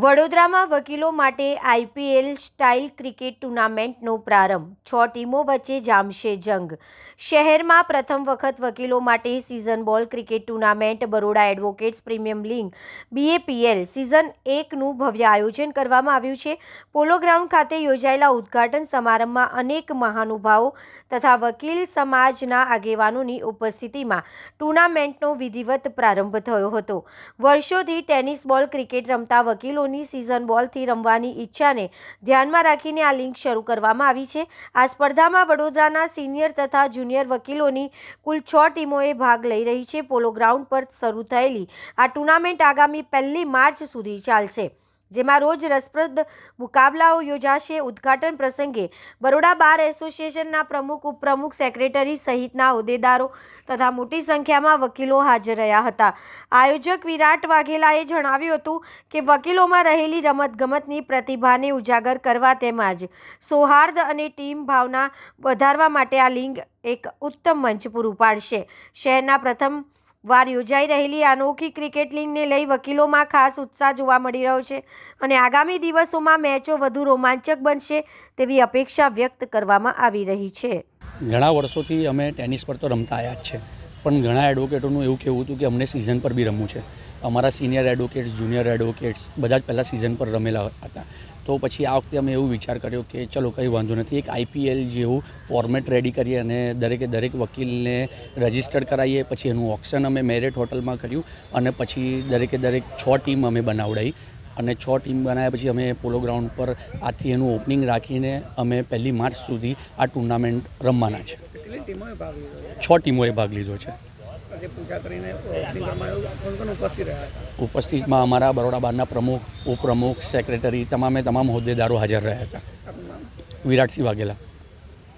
વડોદરામાં વકીલો માટે આઈપીએલ સ્ટાઇલ ક્રિકેટ ટૂર્નામેન્ટનો પ્રારંભ 6 ટીમો વચ્ચે જામશે જંગ। શહેરમાં પ્રથમ વખત વકીલો માટે season ball cricket tournament Baroda advocates premium league BAPL season 1નું ભવ્ય આયોજન કરવામાં આવ્યું છે। પોલો ગ્રાઉન્ડ ખાતે યોજાયેલા ઉદ્ઘાટન સમારંભમાં અનેક મહાનુભાવો તથા વકીલ સમાજના આગેવાનોની ઉપસ્થિતિમાં ટૂર્નામેન્ટનો વિધિવત પ્રારંભ થયો હતો। વર્ષોથી ટેનિસ બોલ ક્રિકેટ રમતા વકીલોની સિઝન બોલથી રમવાની ઈચ્છાને ધ્યાનમાં રાખીને આ લીગ શરૂ કરવામાં આવી છે। આ સ્પર્ધામાં વડોદરાના સિનિયર તથા જુનિયર વકીલોની કુલ 6 ટીમોએ ભાગ લઈ રહી છે। પોલો ગ્રાઉન્ડ પર શરૂ થયેલી આ ટૂર્નામેન્ટ આગામી 1 માર્ચ સુધી ચાલશે, જેમાં રોજ રસપ્રદ મુકાબલાઓ યોજાશે। ઉદ્ઘાટન પ્રસંગે બરોડા બાર એસોસિએશનના પ્રમુખ, ઉપપ્રમુખ, સેક્રેટરી સહિતના હોદ્દેદારો તથા મોટી સંખ્યામાં વકીલો હાજર રહ્યા હતા। આયોજક વિરાટ વાઘેલાએ જણાવ્યું હતું કે વકીલોમાં રહેલી રમતગમતની પ્રતિભાને ઉજાગર કરવા તેમજ સૌહાર્દ અને ટીમ ભાવના વધારવા માટે આ લીગ એક ઉત્તમ મંચ પૂરું પાડશે। શહેરના પ્રથમ વાર યોજાઈ રહેલી અનોખી ક્રિકેટ લીગને લઈ વકીલોમાં ખાસ ઉત્સાહ જોવા મળી રહ્યો છે અને આગામી દિવસોમાં મેચો વધુ રોમાંચક બનશે તેવી અપેક્ષા વ્યક્ત કરવામાં આવી રહી છે। ઘણા વર્ષોથી અમે ટેનિસ પર તો રમતા આવ્યા જ છે, પણ ઘણા એડવોકેટોનું એવું કહેવું હતું કે અમને સિઝન પર બી રમવું છે। અમારા સિનિયર એડવોકેટ્સ, જુનિયર એડવોકેટ્સ બધા જ પહેલાં સિઝન પર રમેલા હતા, તો પછી આ વખતે અમે એવું વિચાર કર્યો કે ચલો કંઈ વાંધો નથી, એક IPL જેવું ફોર્મેટ રેડી કરીએ અને દરેક વકીલને રજિસ્ટર્ડ કરાવીએ। પછી એનું ઓક્શન અમે મેરિટ હોટલમાં કર્યું અને પછી દરેક 6 ટીમ અમે બનાવડાવી અને 6 ટીમ બનાવ્યા પછી અમે પોલો ગ્રાઉન્ડ પર આજથી એનું ઓપનિંગ રાખીને અમે 1 માર્ચ સુધી આ ટુર્નામેન્ટ રમવાના છે। 6 ટીમોએ ભાગ લીધો છે। ઉપસ્થિતમાં અમારા બરોડા બારના પ્રમુખ, ઉપપ્રમુખ, સેક્રેટરી તમામ હોદ્દેદારો હાજર રહ્યા હતા। વિરાટસિંહ વાઘેલા।